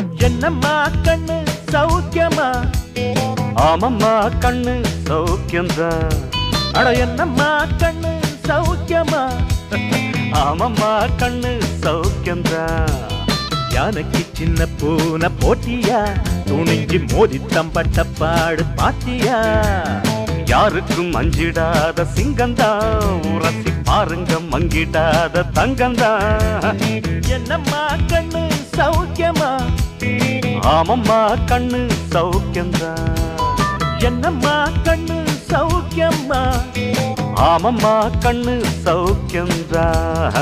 என்னம்மா கண்ணு சௌக்கியமா? ஆமம்மா கண்ணு சௌக்கியம்தான். அட என்னம்மா கண்ணு சௌக்கியமா? ஆமம்மா கண்ணு சௌக்கியம்தான். யானைக்கு சின்ன பூனை போட்டியா? துணிஞ்சு மோதி தம்பட்ட பாடு பாத்தியா? யாருக்கும் அஞ்சிடாத சிங்கந்தான், உரசி பாருங்க மங்கிடாத தங்கந்தான். என்னம்மா கண்ணு சௌக்கியமா? ஆமம்மா கண்ணு சௌக்கியம்தான். என்னம்மா கண்ணு சௌக்கியமா? ஆமம்மா கண்ணு சௌக்கியம்தான்.